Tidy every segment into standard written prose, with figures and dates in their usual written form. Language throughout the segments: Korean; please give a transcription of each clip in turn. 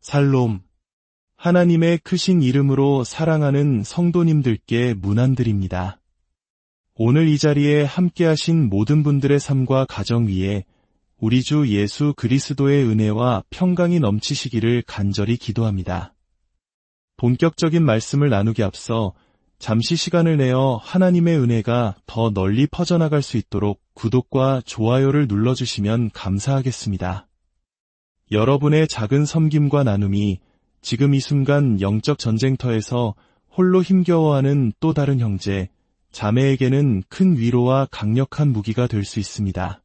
살롬. 하나님의 크신 이름으로 사랑하는 성도님들께 문안드립니다. 오늘 이 자리에 함께하신 모든 분들의 삶과 가정 위에 우리 주 예수 그리스도의 은혜와 평강이 넘치시기를 간절히 기도합니다. 본격적인 말씀을 나누기 앞서 잠시 시간을 내어 하나님의 은혜가 더 널리 퍼져나갈 수 있도록 구독과 좋아요를 눌러주시면 감사하겠습니다. 여러분의 작은 섬김과 나눔이 지금 이 순간 영적 전쟁터에서 홀로 힘겨워하는 또 다른 형제, 자매에게는 큰 위로와 강력한 무기가 될 수 있습니다.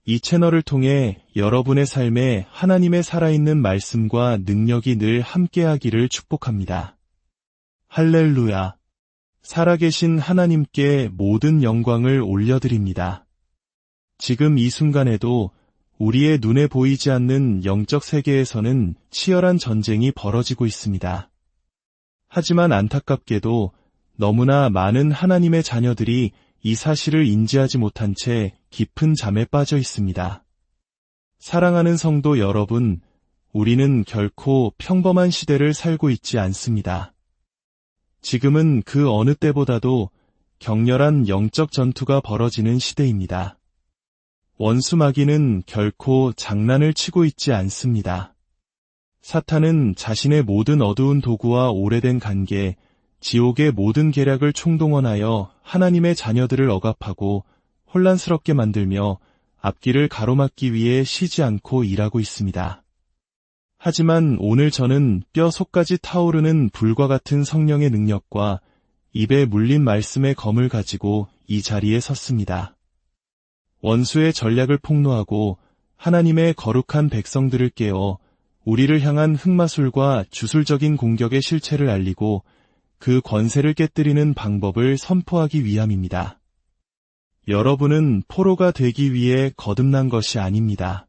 이 채널을 통해 여러분의 삶에 하나님의 살아있는 말씀과 능력이 늘 함께하기를 축복합니다. 할렐루야. 살아계신 하나님께 모든 영광을 올려드립니다. 지금 이 순간에도 우리의 눈에 보이지 않는 영적 세계에서는 치열한 전쟁이 벌어지고 있습니다. 하지만 안타깝게도 너무나 많은 하나님의 자녀들이 이 사실을 인지하지 못한 채 깊은 잠에 빠져 있습니다. 사랑하는 성도 여러분, 우리는 결코 평범한 시대를 살고 있지 않습니다. 지금은 그 어느 때보다도 격렬한 영적 전투가 벌어지는 시대입니다. 원수 마귀는 결코 장난을 치고 있지 않습니다. 사탄은 자신의 모든 어두운 도구와 오래된 관계, 지옥의 모든 계략을 총동원하여 하나님의 자녀들을 억압하고 혼란스럽게 만들며 앞길을 가로막기 위해 쉬지 않고 일하고 있습니다. 하지만 오늘 저는 뼈 속까지 타오르는 불과 같은 성령의 능력과 입에 물린 말씀의 검을 가지고 이 자리에 섰습니다. 원수의 전략을 폭로하고 하나님의 거룩한 백성들을 깨워 우리를 향한 흑마술과 주술적인 공격의 실체를 알리고 그 권세를 깨뜨리는 방법을 선포하기 위함입니다. 여러분은 포로가 되기 위해 거듭난 것이 아닙니다.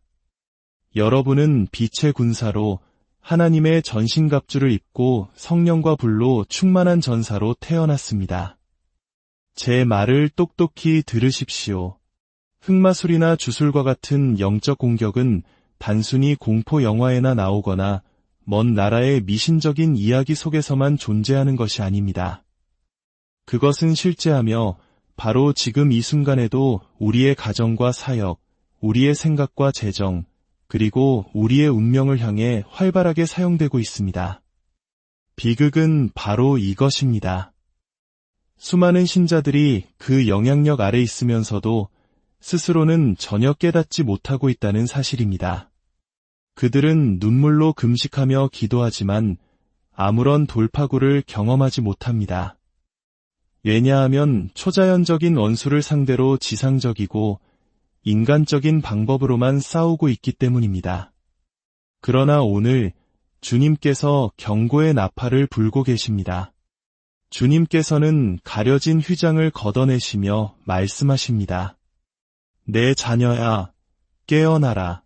여러분은 빛의 군사로 하나님의 전신갑주를 입고 성령과 불로 충만한 전사로 태어났습니다. 제 말을 똑똑히 들으십시오. 흑마술이나 주술과 같은 영적 공격은 단순히 공포 영화에나 나오거나 먼 나라의 미신적인 이야기 속에서만 존재하는 것이 아닙니다. 그것은 실제하며 바로 지금 이 순간에도 우리의 가정과 사역, 우리의 생각과 재정, 그리고 우리의 운명을 향해 활발하게 사용되고 있습니다. 비극은 바로 이것입니다. 수많은 신자들이 그 영향력 아래 있으면서도 스스로는 전혀 깨닫지 못하고 있다는 사실입니다. 그들은 눈물로 금식하며 기도하지만 아무런 돌파구를 경험하지 못합니다. 왜냐하면 초자연적인 원수를 상대로 지상적이고 인간적인 방법으로만 싸우고 있기 때문입니다. 그러나 오늘 주님께서 경고의 나팔을 불고 계십니다. 주님께서는 가려진 휘장을 걷어내시며 말씀하십니다. 내 자녀야, 깨어나라.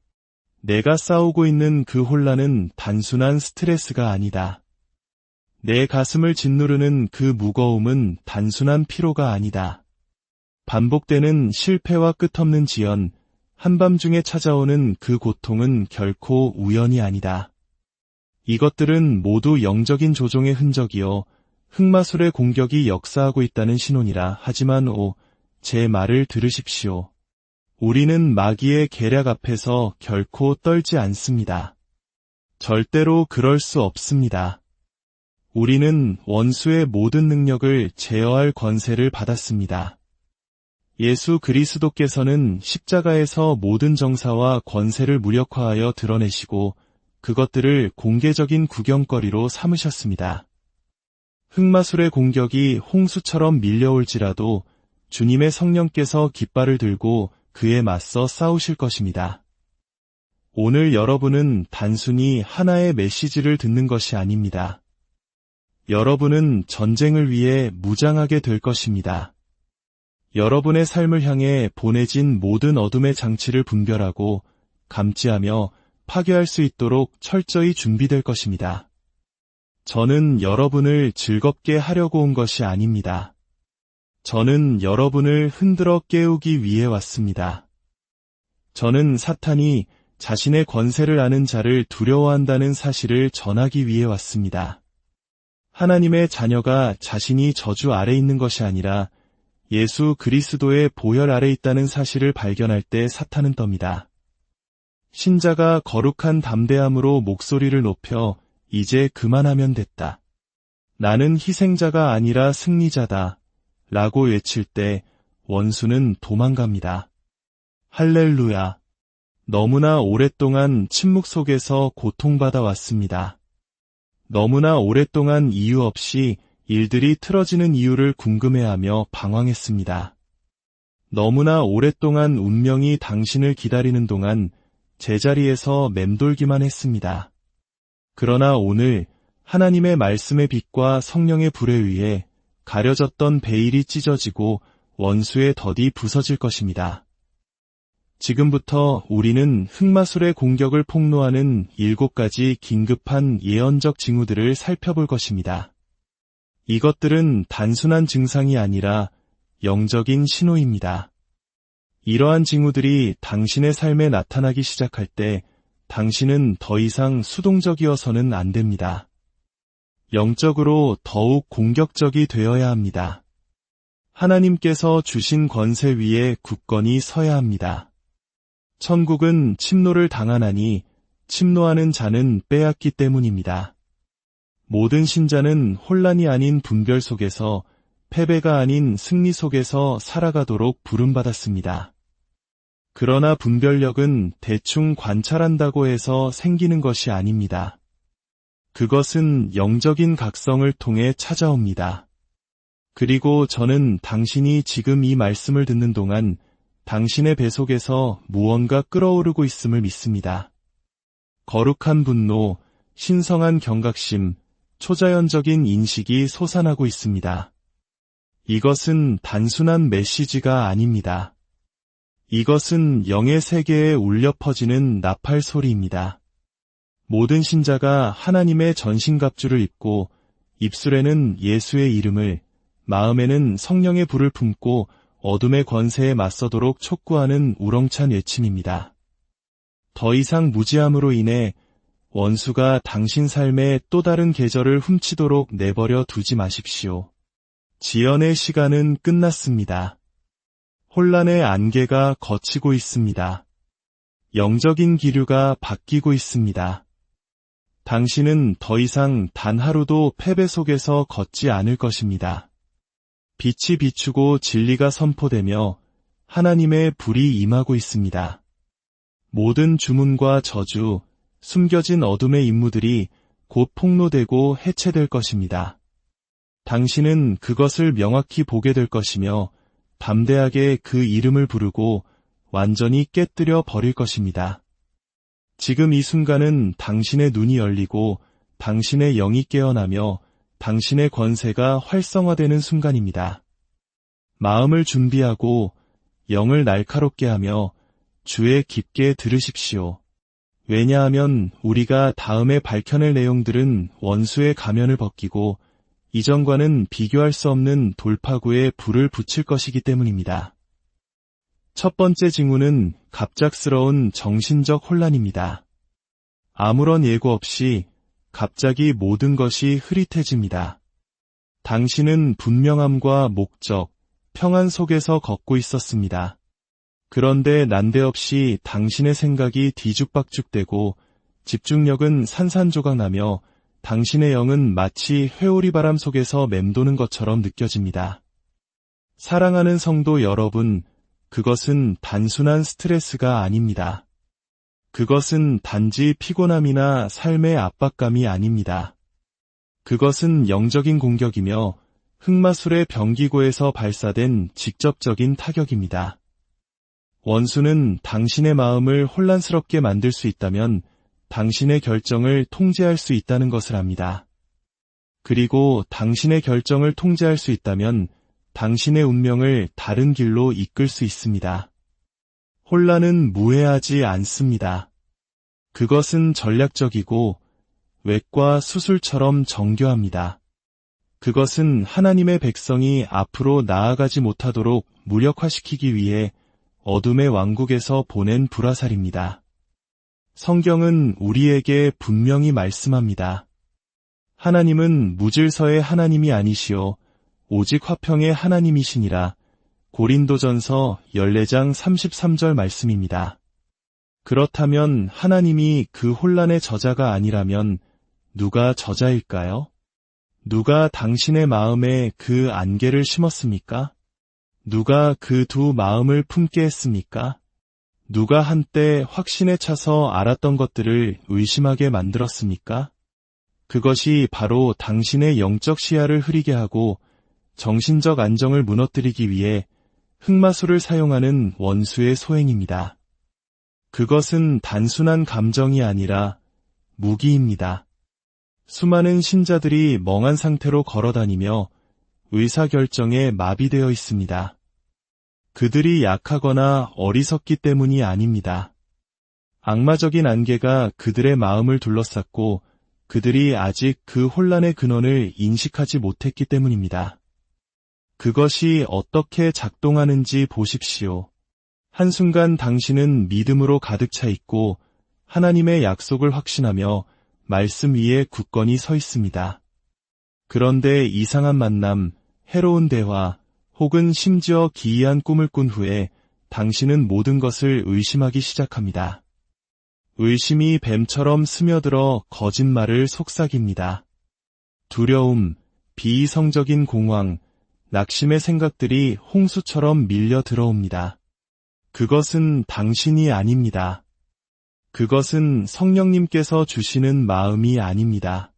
내가 싸우고 있는 그 혼란은 단순한 스트레스가 아니다. 내 가슴을 짓누르는 그 무거움은 단순한 피로가 아니다. 반복되는 실패와 끝없는 지연, 한밤중에 찾아오는 그 고통은 결코 우연이 아니다. 이것들은 모두 영적인 조종의 흔적이요, 흑마술의 공격이 역사하고 있다는 신호니라. 하지만 제 말을 들으십시오. 우리는 마귀의 계략 앞에서 결코 떨지 않습니다. 절대로 그럴 수 없습니다. 우리는 원수의 모든 능력을 제어할 권세를 받았습니다. 예수 그리스도께서는 십자가에서 모든 정사와 권세를 무력화하여 드러내시고 그것들을 공개적인 구경거리로 삼으셨습니다. 흑마술의 공격이 홍수처럼 밀려올지라도 주님의 성령께서 깃발을 들고 그에 맞서 싸우실 것입니다. 오늘 여러분은 단순히 하나의 메시지를 듣는 것이 아닙니다. 여러분은 전쟁을 위해 무장하게 될 것입니다. 여러분의 삶을 향해 보내진 모든 어둠의 장치를 분별하고 감지하며 파괴할 수 있도록 철저히 준비될 것입니다. 저는 여러분을 즐겁게 하려고 온 것이 아닙니다. 저는 여러분을 흔들어 깨우기 위해 왔습니다. 저는 사탄이 자신의 권세를 아는 자를 두려워한다는 사실을 전하기 위해 왔습니다. 하나님의 자녀가 자신이 저주 아래 있는 것이 아니라 예수 그리스도의 보혈 아래 있다는 사실을 발견할 때 사탄은 떱니다. 신자가 거룩한 담대함으로 목소리를 높여 이제 그만하면 됐다. 나는 희생자가 아니라 승리자다. 라고 외칠 때 원수는 도망갑니다. 할렐루야. 너무나 오랫동안 침묵 속에서 고통받아 왔습니다. 너무나 오랫동안 이유 없이 일들이 틀어지는 이유를 궁금해하며 방황했습니다. 너무나 오랫동안 운명이 당신을 기다리는 동안 제자리에서 맴돌기만 했습니다. 그러나 오늘 하나님의 말씀의 빛과 성령의 불에 의해 가려졌던 베일이 찢어지고 원수의 덫이 부서질 것입니다. 지금부터 우리는 흑마술의 공격을 폭로하는 7가지 긴급한 예언적 징후들을 살펴볼 것입니다. 이것들은 단순한 증상이 아니라 영적인 신호입니다. 이러한 징후들이 당신의 삶에 나타나기 시작할 때 당신은 더 이상 수동적이어서는 안 됩니다. 영적으로 더욱 공격적이 되어야 합니다. 하나님께서 주신 권세 위에 굳건히 서야 합니다. 천국은 침노를 당하나니 침노하는 자는 빼앗기 때문입니다. 모든 신자는 혼란이 아닌 분별 속에서 패배가 아닌 승리 속에서 살아가도록 부름받았습니다. 그러나 분별력은 대충 관찰한다고 해서 생기는 것이 아닙니다. 그것은 영적인 각성을 통해 찾아옵니다. 그리고 저는 당신이 지금 이 말씀을 듣는 동안 당신의 배 속에서 무언가 끓어오르고 있음을 믿습니다. 거룩한 분노, 신성한 경각심, 초자연적인 인식이 솟아나고 있습니다. 이것은 단순한 메시지가 아닙니다. 이것은 영의 세계에 울려 퍼지는 나팔 소리입니다. 모든 신자가 하나님의 전신갑주를 입고 입술에는 예수의 이름을, 마음에는 성령의 불을 품고 어둠의 권세에 맞서도록 촉구하는 우렁찬 외침입니다. 더 이상 무지함으로 인해 원수가 당신 삶의 또 다른 계절을 훔치도록 내버려 두지 마십시오. 지연의 시간은 끝났습니다. 혼란의 안개가 걷히고 있습니다. 영적인 기류가 바뀌고 있습니다. 당신은 더 이상 단 하루도 패배 속에서 걷지 않을 것입니다. 빛이 비추고 진리가 선포되며 하나님의 불이 임하고 있습니다. 모든 주문과 저주, 숨겨진 어둠의 임무들이 곧 폭로되고 해체될 것입니다. 당신은 그것을 명확히 보게 될 것이며 담대하게 그 이름을 부르고 완전히 깨뜨려 버릴 것입니다. 지금 이 순간은 당신의 눈이 열리고 당신의 영이 깨어나며 당신의 권세가 활성화되는 순간입니다. 마음을 준비하고 영을 날카롭게 하며 주의 깊게 들으십시오. 왜냐하면 우리가 다음에 밝혀낼 내용들은 원수의 가면을 벗기고 이전과는 비교할 수 없는 돌파구에 불을 붙일 것이기 때문입니다. 첫 번째 징후는 갑작스러운 정신적 혼란입니다. 아무런 예고 없이 갑자기 모든 것이 흐릿해집니다. 당신은 분명함과 목적, 평안 속에서 걷고 있었습니다. 그런데 난데없이 당신의 생각이 뒤죽박죽되고 집중력은 산산조각나며 당신의 영은 마치 회오리 바람 속에서 맴도는 것처럼 느껴집니다. 사랑하는 성도 여러분, 그것은 단순한 스트레스가 아닙니다. 그것은 단지 피곤함이나 삶의 압박감이 아닙니다. 그것은 영적인 공격이며 흑마술의 병기고에서 발사된 직접적인 타격입니다. 원수는 당신의 마음을 혼란스럽게 만들 수 있다면 당신의 결정을 통제할 수 있다는 것을 압니다. 그리고 당신의 결정을 통제할 수 있다면 당신의 운명을 다른 길로 이끌 수 있습니다. 혼란은 무해하지 않습니다. 그것은 전략적이고 외과 수술처럼 정교합니다. 그것은 하나님의 백성이 앞으로 나아가지 못하도록 무력화시키기 위해 어둠의 왕국에서 보낸 불화살입니다. 성경은 우리에게 분명히 말씀합니다. 하나님은 무질서의 하나님이 아니시오 오직 화평의 하나님이시니라. 고린도전서 14장 33절 말씀입니다. 그렇다면 하나님이 그 혼란의 저자가 아니라면 누가 저자일까요? 누가 당신의 마음에 그 안개를 심었습니까? 누가 그 두 마음을 품게 했습니까? 누가 한때 확신에 차서 알았던 것들을 의심하게 만들었습니까? 그것이 바로 당신의 영적 시야를 흐리게 하고 정신적 안정을 무너뜨리기 위해 흑마술을 사용하는 원수의 소행입니다. 그것은 단순한 감정이 아니라 무기입니다. 수많은 신자들이 멍한 상태로 걸어다니며 의사결정에 마비되어 있습니다. 그들이 약하거나 어리석기 때문이 아닙니다. 악마적인 안개가 그들의 마음을 둘러쌌고 그들이 아직 그 혼란의 근원을 인식하지 못했기 때문입니다. 그것이 어떻게 작동하는지 보십시오. 한순간 당신은 믿음으로 가득 차 있고 하나님의 약속을 확신하며 말씀 위에 굳건히 서 있습니다. 그런데 이상한 만남, 해로운 대화, 혹은 심지어 기이한 꿈을 꾼 후에 당신은 모든 것을 의심하기 시작합니다. 의심이 뱀처럼 스며들어 거짓말을 속삭입니다. 두려움, 비이성적인 공황, 낙심의 생각들이 홍수처럼 밀려 들어옵니다. 그것은 당신이 아닙니다. 그것은 성령님께서 주시는 마음이 아닙니다.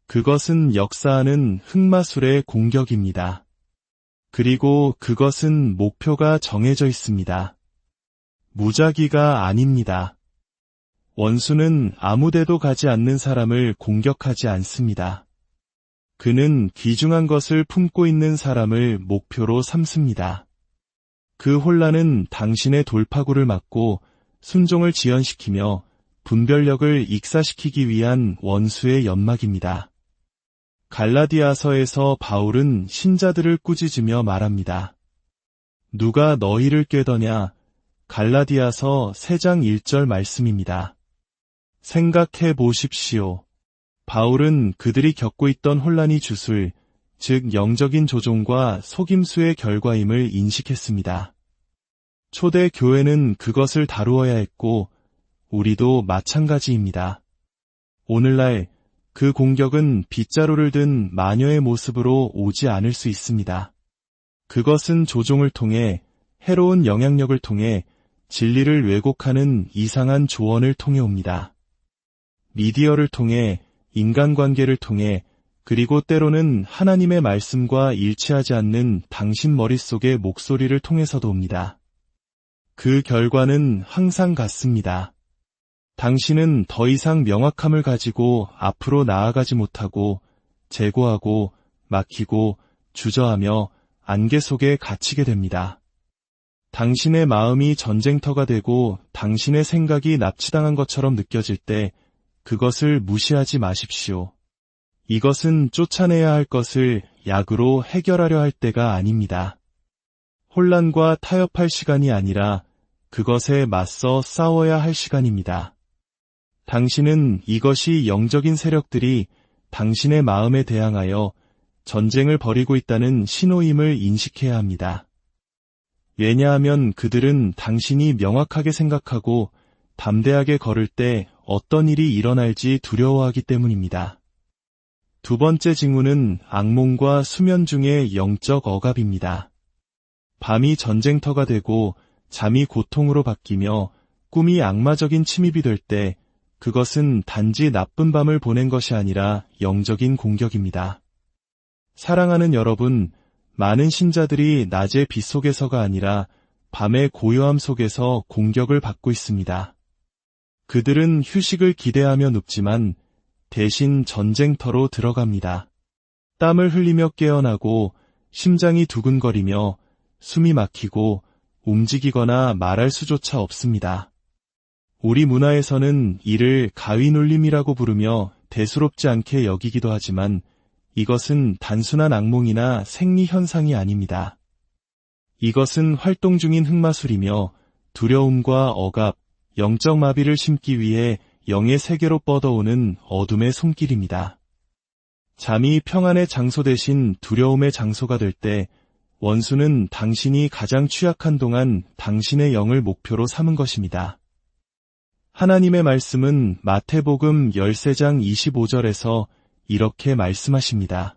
그것은 역사하는 흑마술의 공격입니다. 그리고 그것은 목표가 정해져 있습니다. 무작위가 아닙니다. 원수는 아무데도 가지 않는 사람을 공격하지 않습니다. 그는 귀중한 것을 품고 있는 사람을 목표로 삼습니다. 그 혼란은 당신의 돌파구를 막고 순종을 지연시키며 분별력을 익사시키기 위한 원수의 연막입니다. 갈라디아서에서 바울은 신자들을 꾸짖으며 말합니다. 누가 너희를 꾀더냐? 갈라디아서 3장 1절 말씀입니다. 생각해 보십시오. 바울은 그들이 겪고 있던 혼란이 주술, 즉 영적인 조종과 속임수의 결과임을 인식했습니다. 초대 교회는 그것을 다루어야 했고 우리도 마찬가지입니다. 오늘날 그 공격은 빗자루를 든 마녀의 모습으로 오지 않을 수 있습니다. 그것은 조종을 통해 해로운 영향력을 통해 진리를 왜곡하는 이상한 조언을 통해 옵니다. 미디어를 통해 인간관계를 통해 그리고 때로는 하나님의 말씀과 일치하지 않는 당신 머릿속의 목소리를 통해서도 옵니다. 그 결과는 항상 같습니다. 당신은 더 이상 명확함을 가지고 앞으로 나아가지 못하고 재고하고 막히고 주저하며 안개 속에 갇히게 됩니다. 당신의 마음이 전쟁터가 되고 당신의 생각이 납치당한 것처럼 느껴질 때 그것을 무시하지 마십시오. 이것은 쫓아내야 할 것을 약으로 해결하려 할 때가 아닙니다. 혼란과 타협할 시간이 아니라 그것에 맞서 싸워야 할 시간입니다. 당신은 이것이 영적인 세력들이 당신의 마음에 대항하여 전쟁을 벌이고 있다는 신호임을 인식해야 합니다. 왜냐하면 그들은 당신이 명확하게 생각하고 담대하게 걸을 때 어떤 일이 일어날지 두려워하기 때문입니다. 두 번째 징후는 악몽과 수면 중의 영적 억압입니다. 밤이 전쟁터가 되고 잠이 고통으로 바뀌며 꿈이 악마적인 침입이 될 때 그것은 단지 나쁜 밤을 보낸 것이 아니라 영적인 공격입니다. 사랑하는 여러분, 많은 신자들이 낮의 빛 속에서가 아니라 밤의 고요함 속에서 공격을 받고 있습니다. 그들은 휴식을 기대하며 눕지만 대신 전쟁터로 들어갑니다. 땀을 흘리며 깨어나고 심장이 두근거리며 숨이 막히고 움직이거나 말할 수조차 없습니다. 우리 문화에서는 이를 가위눌림이라고 부르며 대수롭지 않게 여기기도 하지만 이것은 단순한 악몽이나 생리현상이 아닙니다. 이것은 활동 중인 흑마술이며 두려움과 억압, 영적 마비를 심기 위해 영의 세계로 뻗어오는 어둠의 손길입니다. 잠이 평안의 장소 대신 두려움의 장소가 될 때 원수는 당신이 가장 취약한 동안 당신의 영을 목표로 삼은 것입니다. 하나님의 말씀은 마태복음 13장 25절에서 이렇게 말씀하십니다.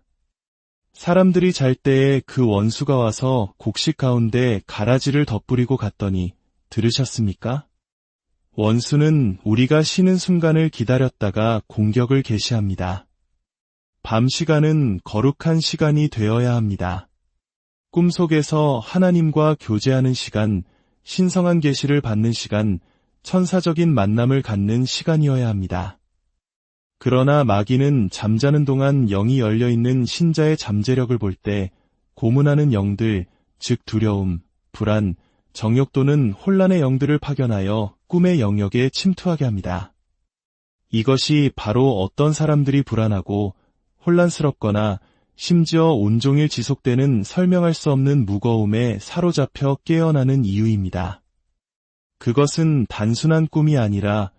사람들이 잘 때에 그 원수가 와서 곡식 가운데 가라지를 덧뿌리고 갔더니 들으셨습니까? 원수는 우리가 쉬는 순간을 기다렸다가 공격을 개시합니다. 밤 시간은 거룩한 시간이 되어야 합니다. 꿈속에서 하나님과 교제하는 시간, 신성한 계시를 받는 시간, 천사적인 만남을 갖는 시간이어야 합니다. 그러나 마귀는 잠자는 동안 영이 열려있는 신자의 잠재력을 볼 때 고문하는 영들, 즉 두려움, 불안, 정욕 또는 혼란의 영들을 파견하여 꿈의 영역에 침투하게 합니다. 이것이 바로 어떤 사람들이 불안하고 혼란스럽거나 심지어 온종일 지속되는 설명할 수 없는 무거움에 사로잡혀 깨어나는 이유입니다. 그것은 단순한 꿈이 아니라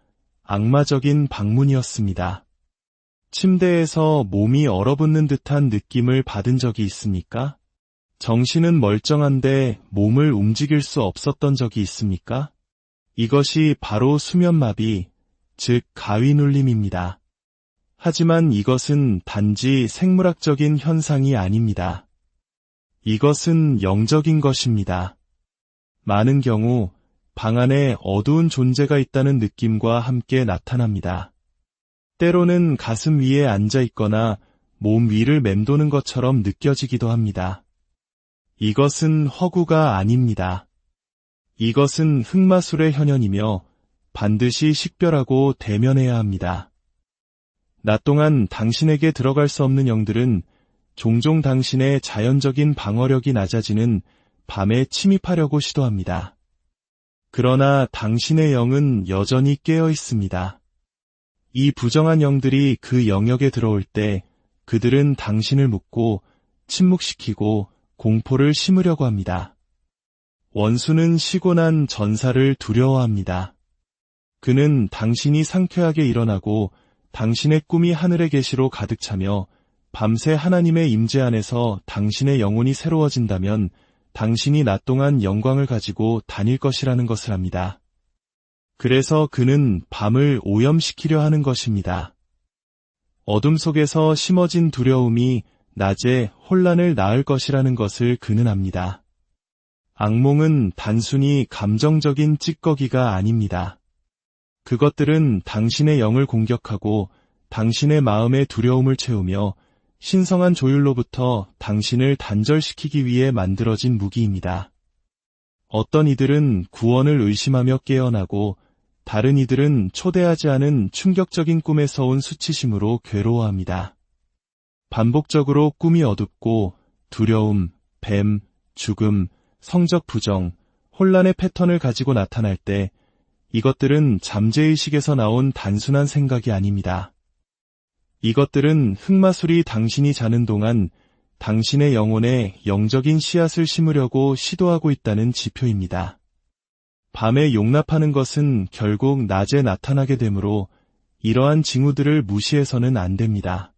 악마적인 방문이었습니다. 침대에서 몸이 얼어붙는 듯한 느낌을 받은 적이 있습니까? 정신은 멀쩡한데 몸을 움직일 수 없었던 적이 있습니까? 이것이 바로 수면마비, 즉 가위눌림입니다. 하지만 이것은 단지 생물학적인 현상이 아닙니다. 이것은 영적인 것입니다. 많은 경우 방 안에 어두운 존재가 있다는 느낌과 함께 나타납니다. 때로는 가슴 위에 앉아 있거나 몸 위를 맴도는 것처럼 느껴지기도 합니다. 이것은 허구가 아닙니다. 이것은 흑마술의 현현이며 반드시 식별하고 대면해야 합니다. 낮 동안 당신에게 들어갈 수 없는 영들은 종종 당신의 자연적인 방어력이 낮아지는 밤에 침입하려고 시도합니다. 그러나 당신의 영은 여전히 깨어 있습니다. 이 부정한 영들이 그 영역에 들어올 때 그들은 당신을 묶고 침묵시키고 공포를 심으려고 합니다. 원수는 쉬고 난 전사를 두려워합니다. 그는 당신이 상쾌하게 일어나고 당신의 꿈이 하늘의 계시로 가득 차며 밤새 하나님의 임재 안에서 당신의 영혼이 새로워진다면 당신이 낮 동안 영광을 가지고 다닐 것이라는 것을 압니다. 그래서 그는 밤을 오염시키려 하는 것입니다. 어둠 속에서 심어진 두려움이 낮에 혼란을 낳을 것이라는 것을 그는 압니다. 악몽은 단순히 감정적인 찌꺼기가 아닙니다. 그것들은 당신의 영을 공격하고 당신의 마음의 두려움을 채우며 신성한 조율로부터 당신을 단절시키기 위해 만들어진 무기입니다. 어떤 이들은 구원을 의심하며 깨어나고 다른 이들은 초대하지 않은 충격적인 꿈에서 온 수치심으로 괴로워합니다. 반복적으로 꿈이 어둡고 두려움, 뱀, 죽음, 성적 부정, 혼란의 패턴을 가지고 나타날 때 이것들은 잠재의식에서 나온 단순한 생각이 아닙니다. 이것들은 흑마술이 당신이 자는 동안 당신의 영혼에 영적인 씨앗을 심으려고 시도하고 있다는 지표입니다. 밤에 용납하는 것은 결국 낮에 나타나게 되므로 이러한 징후들을 무시해서는 안 됩니다.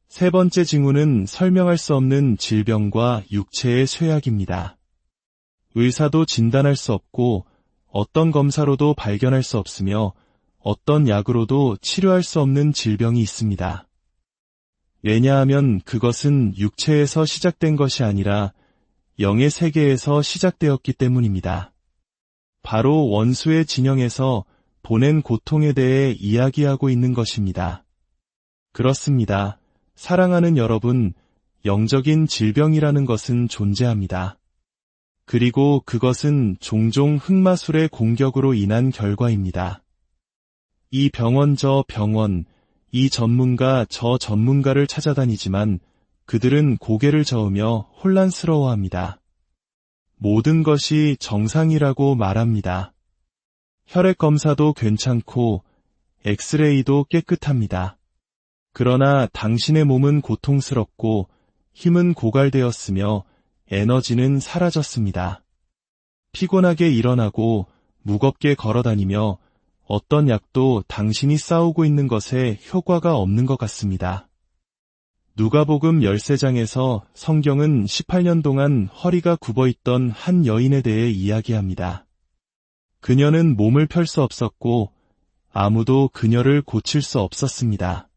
세 번째 징후는 설명할 수 없는 질병과 육체의 쇠약입니다. 의사도 진단할 수 없고 어떤 검사로도 발견할 수 없으며 어떤 약으로도 치료할 수 없는 질병이 있습니다. 왜냐하면 그것은 육체에서 시작된 것이 아니라 영의 세계에서 시작되었기 때문입니다. 바로 원수의 진영에서 보낸 고통에 대해 이야기하고 있는 것입니다. 그렇습니다. 사랑하는 여러분, 영적인 질병이라는 것은 존재합니다. 그리고 그것은 종종 흑마술의 공격으로 인한 결과입니다. 이 병원 저 병원, 이 전문가 저 전문가를 찾아다니지만 그들은 고개를 저으며 혼란스러워합니다. 모든 것이 정상이라고 말합니다. 혈액 검사도 괜찮고 엑스레이도 깨끗합니다. 그러나 당신의 몸은 고통스럽고 힘은 고갈되었으며 에너지는 사라졌습니다. 피곤하게 일어나고 무겁게 걸어다니며 어떤 약도 당신이 싸우고 있는 것에 효과가 없는 것 같습니다. 누가복음 13장에서 성경은 18년 동안 허리가 굽어있던 한 여인에 대해 이야기합니다. 그녀는 몸을 펼 수 없었고 아무도 그녀를 고칠 수 없었습니다.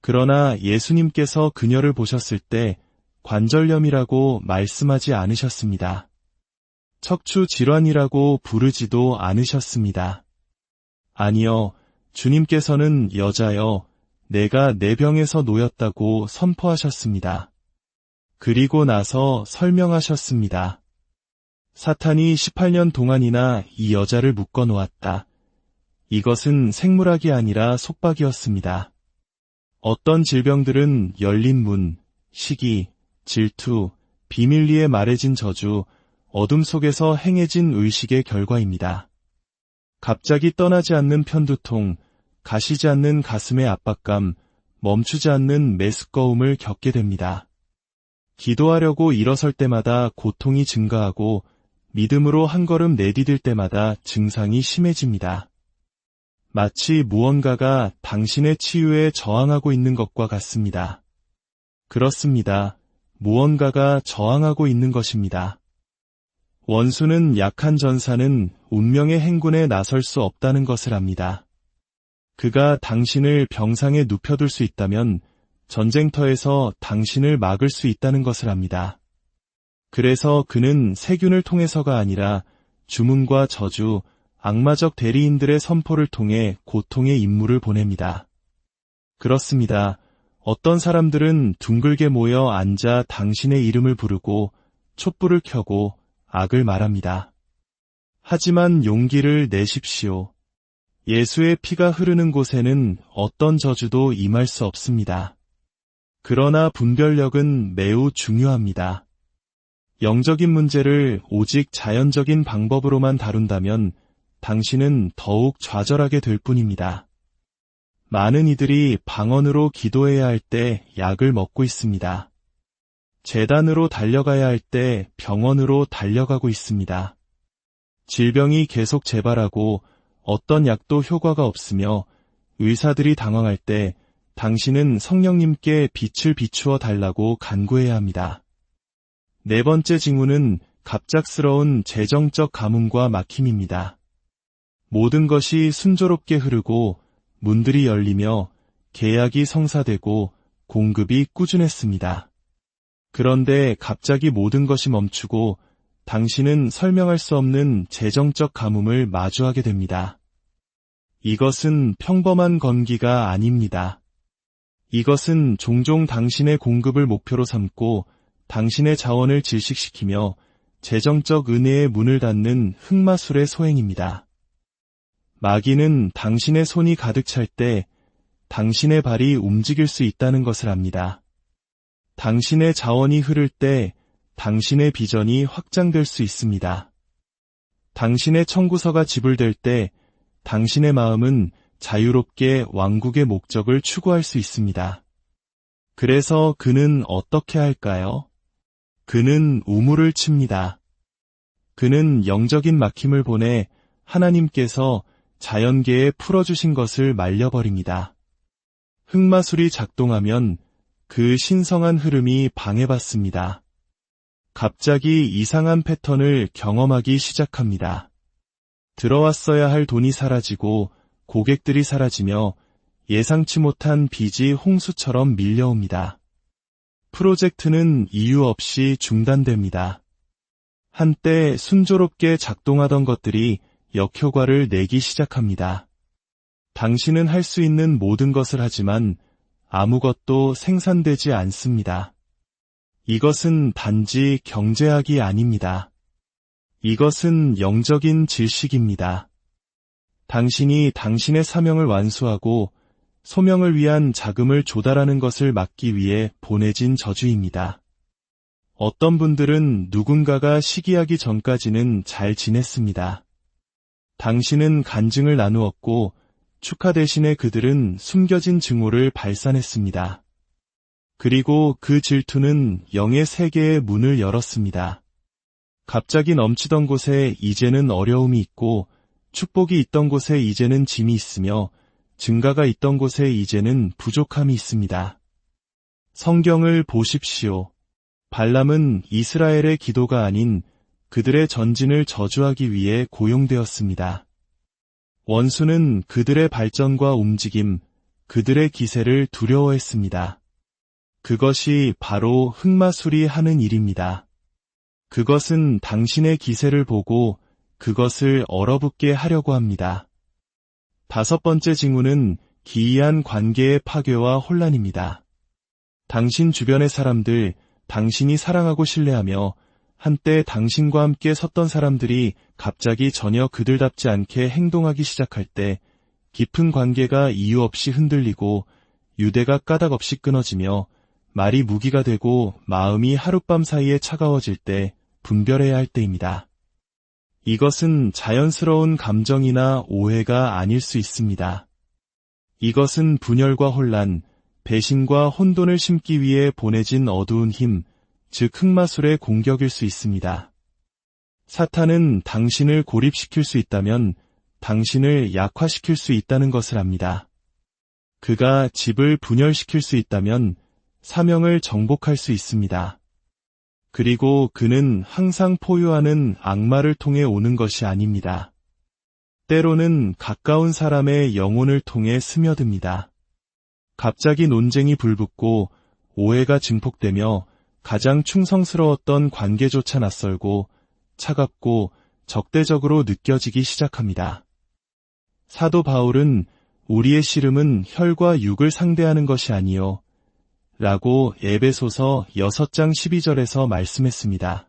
그러나 예수님께서 그녀를 보셨을 때 관절염이라고 말씀하지 않으셨습니다. 척추 질환이라고 부르지도 않으셨습니다. 아니요, 주님께서는 여자여, 내가 내 병에서 놓였다고 선포하셨습니다. 그리고 나서 설명하셨습니다. 사탄이 18년 동안이나 이 여자를 묶어 놓았다. 이것은 생물학이 아니라 속박이었습니다. 어떤 질병들은 열린 문, 시기, 질투, 비밀리에 말해진 저주, 어둠 속에서 행해진 의식의 결과입니다. 갑자기 떠나지 않는 편두통, 가시지 않는 가슴의 압박감, 멈추지 않는 메스꺼움을 겪게 됩니다. 기도하려고 일어설 때마다 고통이 증가하고 믿음으로 한 걸음 내디딜 때마다 증상이 심해집니다. 마치 무언가가 당신의 치유에 저항하고 있는 것과 같습니다. 그렇습니다. 무언가가 저항하고 있는 것입니다. 원수는 약한 전사는 운명의 행군에 나설 수 없다는 것을 압니다. 그가 당신을 병상에 눕혀둘 수 있다면 전쟁터에서 당신을 막을 수 있다는 것을 압니다. 그래서 그는 세균을 통해서가 아니라 주문과 저주, 악마적 대리인들의 선포를 통해 고통의 임무를 보냅니다. 그렇습니다. 어떤 사람들은 둥글게 모여 앉아 당신의 이름을 부르고 촛불을 켜고 악을 말합니다. 하지만 용기를 내십시오. 예수의 피가 흐르는 곳에는 어떤 저주도 임할 수 없습니다. 그러나 분별력은 매우 중요합니다. 영적인 문제를 오직 자연적인 방법으로만 다룬다면 당신은 더욱 좌절하게 될 뿐입니다. 많은 이들이 방언으로 기도해야 할 때 약을 먹고 있습니다. 재단으로 달려가야 할 때 병원으로 달려가고 있습니다. 질병이 계속 재발하고 어떤 약도 효과가 없으며 의사들이 당황할 때 당신은 성령님께 빛을 비추어 달라고 간구해야 합니다. 네 번째 징후는 갑작스러운 재정적 가뭄과 막힘입니다. 모든 것이 순조롭게 흐르고 문들이 열리며 계약이 성사되고 공급이 꾸준했습니다. 그런데 갑자기 모든 것이 멈추고 당신은 설명할 수 없는 재정적 가뭄을 마주하게 됩니다. 이것은 평범한 건기가 아닙니다. 이것은 종종 당신의 공급을 목표로 삼고 당신의 자원을 질식시키며 재정적 은혜의 문을 닫는 흑마술의 소행입니다. 마귀는 당신의 손이 가득 찰 때 당신의 발이 움직일 수 있다는 것을 압니다. 당신의 자원이 흐를 때 당신의 비전이 확장될 수 있습니다. 당신의 청구서가 지불될 때 당신의 마음은 자유롭게 왕국의 목적을 추구할 수 있습니다. 그래서 그는 어떻게 할까요? 그는 우물을 칩니다. 그는 영적인 막힘을 보내 하나님께서 자연계에 풀어주신 것을 말려버립니다. 흑마술이 작동하면 그 신성한 흐름이 방해받습니다. 갑자기 이상한 패턴을 경험하기 시작합니다. 들어왔어야 할 돈이 사라지고 고객들이 사라지며 예상치 못한 빚이 홍수처럼 밀려옵니다. 프로젝트는 이유 없이 중단됩니다. 한때 순조롭게 작동하던 것들이 역효과를 내기 시작합니다. 당신은 할 수 있는 모든 것을 하지만 아무것도 생산되지 않습니다. 이것은 단지 경제학이 아닙니다. 이것은 영적인 질식입니다. 당신이 당신의 사명을 완수하고 소명을 위한 자금을 조달하는 것을 막기 위해 보내진 저주입니다. 어떤 분들은 누군가가 시기하기 전까지는 잘 지냈습니다. 당신은 간증을 나누었고 축하 대신에 그들은 숨겨진 증오를 발산했습니다. 그리고 그 질투는 영의 세계의 문을 열었습니다. 갑자기 넘치던 곳에 이제는 어려움이 있고 축복이 있던 곳에 이제는 짐이 있으며 증가가 있던 곳에 이제는 부족함이 있습니다. 성경을 보십시오. 발람은 이스라엘의 기도가 아닌 그들의 전진을 저주하기 위해 고용되었습니다. 원수는 그들의 발전과 움직임, 그들의 기세를 두려워했습니다. 그것이 바로 흑마술이 하는 일입니다. 그것은 당신의 기세를 보고 그것을 얼어붙게 하려고 합니다. 다섯 번째 징후는 기이한 관계의 파괴와 혼란입니다. 당신 주변의 사람들, 당신이 사랑하고 신뢰하며 한때 당신과 함께 섰던 사람들이 갑자기 전혀 그들답지 않게 행동하기 시작할 때 깊은 관계가 이유 없이 흔들리고 유대가 까닭없이 끊어지며 말이 무기가 되고 마음이 하룻밤 사이에 차가워질 때 분별해야 할 때입니다. 이것은 자연스러운 감정이나 오해가 아닐 수 있습니다. 이것은 분열과 혼란, 배신과 혼돈을 심기 위해 보내진 어두운 힘, 즉 흑마술의 공격일 수 있습니다. 사탄은 당신을 고립시킬 수 있다면 당신을 약화시킬 수 있다는 것을 압니다. 그가 집을 분열시킬 수 있다면 사명을 정복할 수 있습니다. 그리고 그는 항상 포효하는 악마를 통해 오는 것이 아닙니다. 때로는 가까운 사람의 영혼을 통해 스며듭니다. 갑자기 논쟁이 불붙고 오해가 증폭되며 가장 충성스러웠던 관계조차 낯설고 차갑고 적대적으로 느껴지기 시작합니다. 사도 바울은 우리의 씨름은 혈과 육을 상대하는 것이 아니요 라고 에베소서 6장 12절에서 말씀했습니다.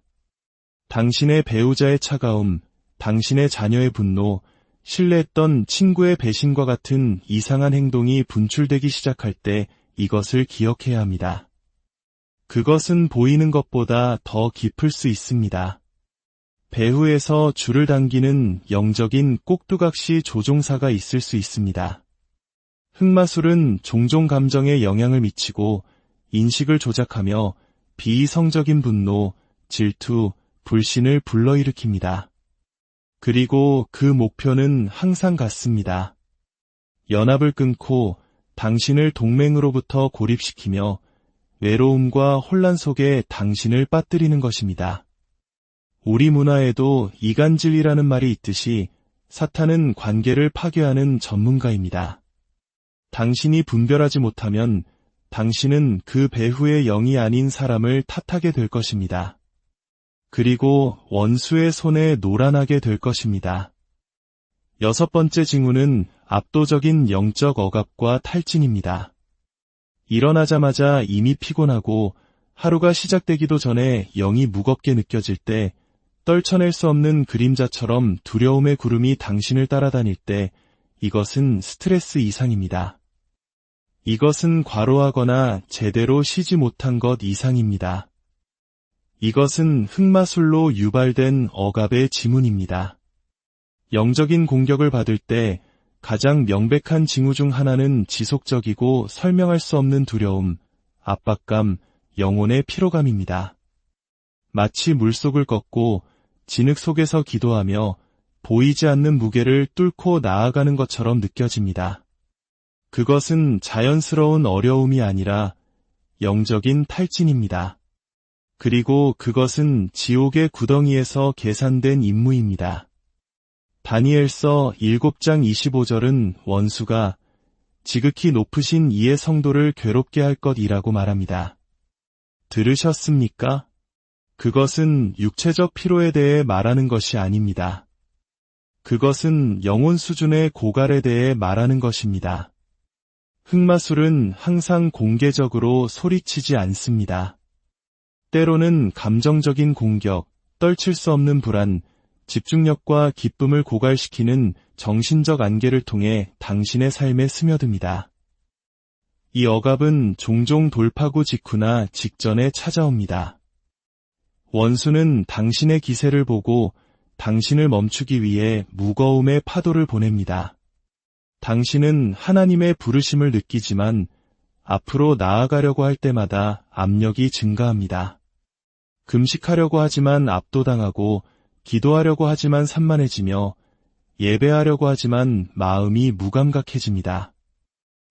당신의 배우자의 차가움, 당신의 자녀의 분노, 신뢰했던 친구의 배신과 같은 이상한 행동이 분출되기 시작할 때 이것을 기억해야 합니다. 그것은 보이는 것보다 더 깊을 수 있습니다. 배후에서 줄을 당기는 영적인 꼭두각시 조종사가 있을 수 있습니다. 흑마술은 종종 감정에 영향을 미치고 인식을 조작하며 비이성적인 분노, 질투, 불신을 불러일으킵니다. 그리고 그 목표는 항상 같습니다. 연합을 끊고 당신을 동맹으로부터 고립시키며 외로움과 혼란 속에 당신을 빠뜨리는 것입니다. 우리 문화에도 이간질이라는 말이 있듯이 사탄은 관계를 파괴하는 전문가입니다. 당신이 분별하지 못하면 당신은 그 배후의 영이 아닌 사람을 탓하게 될 것입니다. 그리고 원수의 손에 노란하게 될 것입니다. 여섯 번째 징후는 압도적인 영적 억압과 탈진입니다. 일어나자마자 이미 피곤하고 하루가 시작되기도 전에 영이 무겁게 느껴질 때 떨쳐낼 수 없는 그림자처럼 두려움의 구름이 당신을 따라다닐 때 이것은 스트레스 이상입니다. 이것은 과로하거나 제대로 쉬지 못한 것 이상입니다. 이것은 흑마술로 유발된 억압의 지문입니다. 영적인 공격을 받을 때 가장 명백한 징후 중 하나는 지속적이고 설명할 수 없는 두려움, 압박감, 영혼의 피로감입니다. 마치 물속을 걷고 진흙 속에서 기도하며 보이지 않는 무게를 뚫고 나아가는 것처럼 느껴집니다. 그것은 자연스러운 어려움이 아니라 영적인 탈진입니다. 그리고 그것은 지옥의 구덩이에서 계산된 임무입니다. 다니엘서 7장 25절은 원수가 지극히 높으신 이의 성도를 괴롭게 할 것이라고 말합니다. 들으셨습니까? 그것은 육체적 피로에 대해 말하는 것이 아닙니다. 그것은 영혼 수준의 고갈에 대해 말하는 것입니다. 흑마술은 항상 공개적으로 소리치지 않습니다. 때로는 감정적인 공격, 떨칠 수 없는 불안, 집중력과 기쁨을 고갈시키는 정신적 안개를 통해 당신의 삶에 스며듭니다. 이 억압은 종종 돌파구 직후나 직전에 찾아옵니다. 원수는 당신의 기세를 보고 당신을 멈추기 위해 무거움의 파도를 보냅니다. 당신은 하나님의 부르심을 느끼지만 앞으로 나아가려고 할 때마다 압력이 증가합니다. 금식하려고 하지만 압도당하고 기도하려고 하지만 산만해지며 예배하려고 하지만 마음이 무감각해집니다.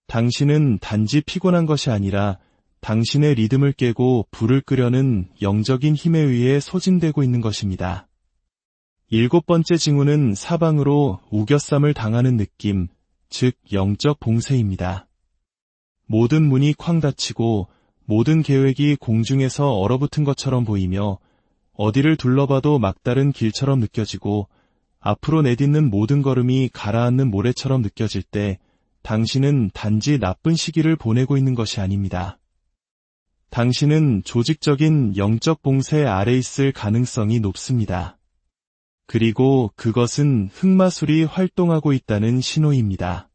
당신은 단지 피곤한 것이 아니라 당신의 리듬을 깨고 불을 끄려는 영적인 힘에 의해 소진되고 있는 것입니다. 7번째 징후는 사방으로 우겨쌈을 당하는 느낌, 즉 영적 봉쇄입니다. 모든 문이 쾅 닫히고 모든 계획이 공중에서 얼어붙은 것처럼 보이며 어디를 둘러봐도 막다른 길처럼 느껴지고 앞으로 내딛는 모든 걸음이 가라앉는 모래처럼 느껴질 때 당신은 단지 나쁜 시기를 보내고 있는 것이 아닙니다. 당신은 조직적인 영적 봉쇄 아래 있을 가능성이 높습니다. 그리고 그것은 흑마술이 활동하고 있다는 신호입니다.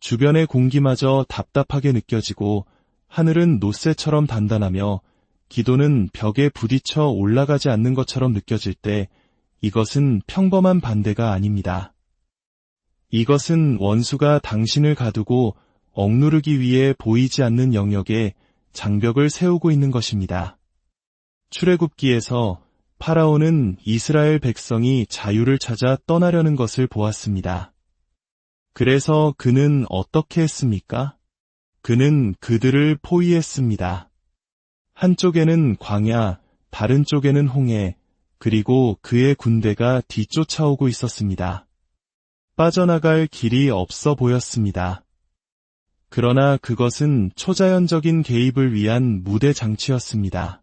주변의 공기마저 답답하게 느껴지고 하늘은 노쇠처럼 단단하며 기도는 벽에 부딪혀 올라가지 않는 것처럼 느껴질 때 이것은 평범한 반대가 아닙니다. 이것은 원수가 당신을 가두고 억누르기 위해 보이지 않는 영역에 장벽을 세우고 있는 것입니다. 출애굽기에서 파라오는 이스라엘 백성이 자유를 찾아 떠나려는 것을 보았습니다. 그래서 그는 어떻게 했습니까? 그는 그들을 포위했습니다. 한쪽에는 광야, 다른 쪽에는 홍해, 그리고 그의 군대가 뒤쫓아오고 있었습니다. 빠져나갈 길이 없어 보였습니다. 그러나 그것은 초자연적인 개입을 위한 무대 장치였습니다.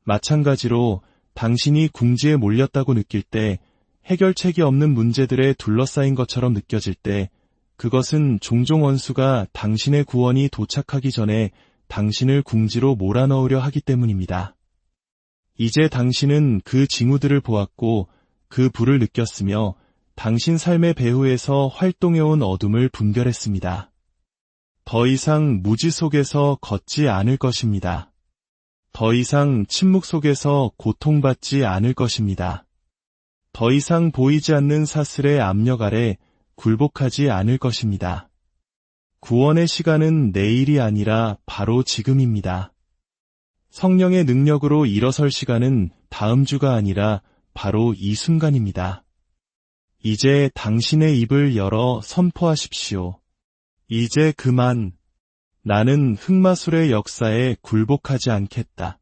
마찬가지로 당신이 궁지에 몰렸다고 느낄 때, 해결책이 없는 문제들에 둘러싸인 것처럼 느껴질 때, 그것은 종종 원수가 당신의 구원이 도착하기 전에 당신을 궁지로 몰아넣으려 하기 때문입니다. 이제 당신은 그 징후들을 보았고 그 불을 느꼈으며 당신 삶의 배후에서 활동해온 어둠을 분별했습니다. 더 이상 무지 속에서 걷지 않을 것입니다. 더 이상 침묵 속에서 고통받지 않을 것입니다. 더 이상 보이지 않는 사슬의 압력 아래 굴복하지 않을 것입니다. 구원의 시간은 내일이 아니라 바로 지금입니다. 성령의 능력으로 일어설 시간은 다음 주가 아니라 바로 이 순간입니다. 이제 당신의 입을 열어 선포하십시오. 이제 그만. 나는 흑마술의 역사에 굴복하지 않겠다.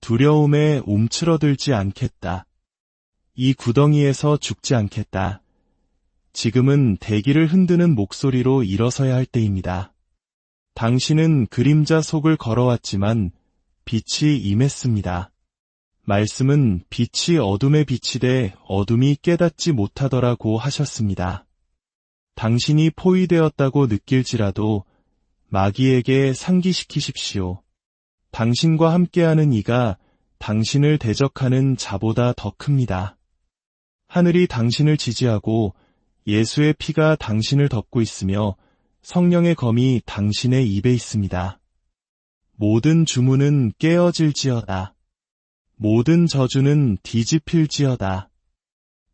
두려움에 움츠러들지 않겠다. 이 구덩이에서 죽지 않겠다. 지금은 대기를 흔드는 목소리로 일어서야 할 때입니다. 당신은 그림자 속을 걸어왔지만 빛이 임했습니다. 말씀은 빛이 어둠에 비치되 어둠이 깨닫지 못하더라고 하셨습니다. 당신이 포위되었다고 느낄지라도 마귀에게 상기시키십시오. 당신과 함께하는 이가 당신을 대적하는 자보다 더 큽니다. 하늘이 당신을 지지하고 예수의 피가 당신을 덮고 있으며 성령의 검이 당신의 입에 있습니다. 모든 주문은 깨어질지어다. 모든 저주는 뒤집힐지어다.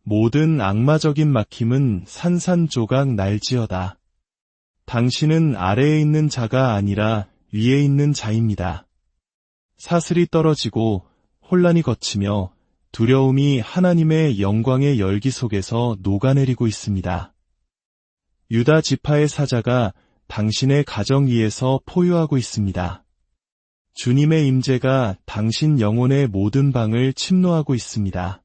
모든 악마적인 막힘은 산산조각 날지어다. 당신은 아래에 있는 자가 아니라 위에 있는 자입니다. 사슬이 떨어지고 혼란이 걷히며 두려움이 하나님의 영광의 열기 속에서 녹아내리고 있습니다. 유다 지파의 사자가 당신의 가정 위에서 포효하고 있습니다. 주님의 임재가 당신 영혼의 모든 방을 침노하고 있습니다.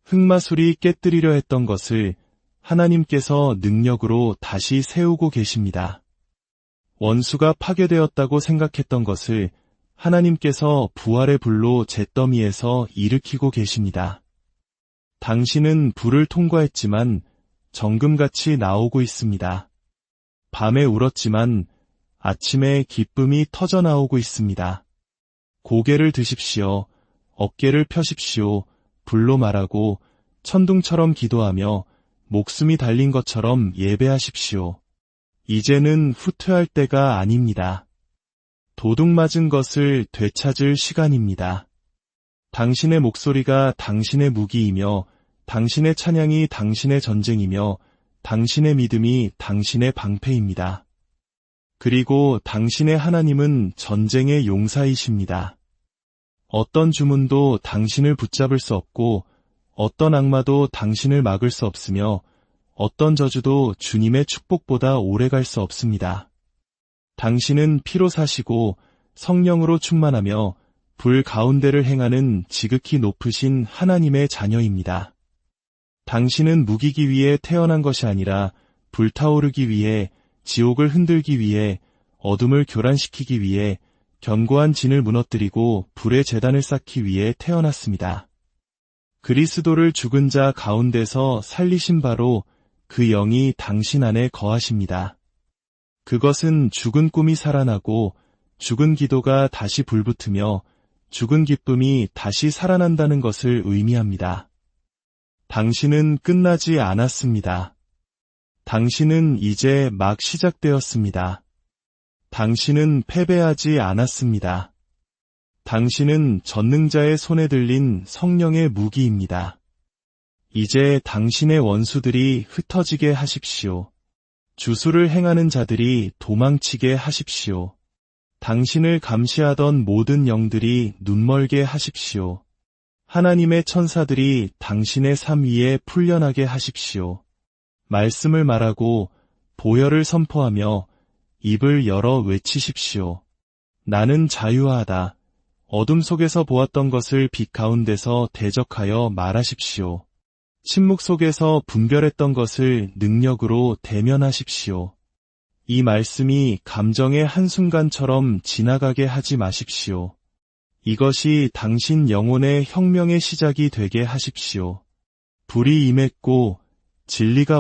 흑마술이 깨뜨리려 했던 것을 하나님께서 능력으로 다시 세우고 계십니다. 원수가 파괴되었다고 생각했던 것을 하나님께서 부활의 불로 잿더미에서 일으키고 계십니다. 당신은 불을 통과했지만 정금같이 나오고 있습니다. 밤에 울었지만 아침에 기쁨이 터져나오고 있습니다. 고개를 드십시오. 어깨를 펴십시오. 불로 말하고 천둥처럼 기도하며 목숨이 달린 것처럼 예배하십시오. 이제는 후퇴할 때가 아닙니다. 도둑 맞은 것을 되찾을 시간입니다. 당신의 목소리가 당신의 무기이며 당신의 찬양이 당신의 전쟁이며 당신의 믿음이 당신의 방패입니다. 그리고 당신의 하나님은 전쟁의 용사이십니다. 어떤 주문도 당신을 붙잡을 수 없고 어떤 악마도 당신을 막을 수 없으며 어떤 저주도 주님의 축복보다 오래 갈 수 없습니다. 당신은 피로 사시고 성령으로 충만하며 불 가운데를 행하는 지극히 높으신 하나님의 자녀입니다. 당신은 무기기 위해 태어난 것이 아니라 불타오르기 위해, 지옥을 흔들기 위해, 어둠을 교란시키기 위해, 견고한 진을 무너뜨리고 불의 제단을 쌓기 위해 태어났습니다. 그리스도를 죽은 자 가운데서 살리신 바로 그 영이 당신 안에 거하십니다. 그것은 죽은 꿈이 살아나고 죽은 기도가 다시 불붙으며 죽은 기쁨이 다시 살아난다는 것을 의미합니다. 당신은 끝나지 않았습니다. 당신은 이제 막 시작되었습니다. 당신은 패배하지 않았습니다. 당신은 전능자의 손에 들린 성령의 무기입니다. 이제 당신의 원수들이 흩어지게 하십시오. 주술을 행하는 자들이 도망치게 하십시오. 당신을 감시하던 모든 영들이 눈멀게 하십시오. 하나님의 천사들이 당신의 삶 위에 풀려나게 하십시오. 말씀을 말하고 보혈을 선포하며 입을 열어 외치십시오. 나는 자유하다. 어둠 속에서 보았던 것을 빛 가운데서 대적하여 말하십시오. 침묵 속에서 분별했던 것을 능력으로 대면하십시오. 이 말씀이 감정의 한순간처럼 지나가게 하지 마십시오. 이것이 당신 영혼의 혁명의 시작이 되게 하십시오. 불이 임했고 진리가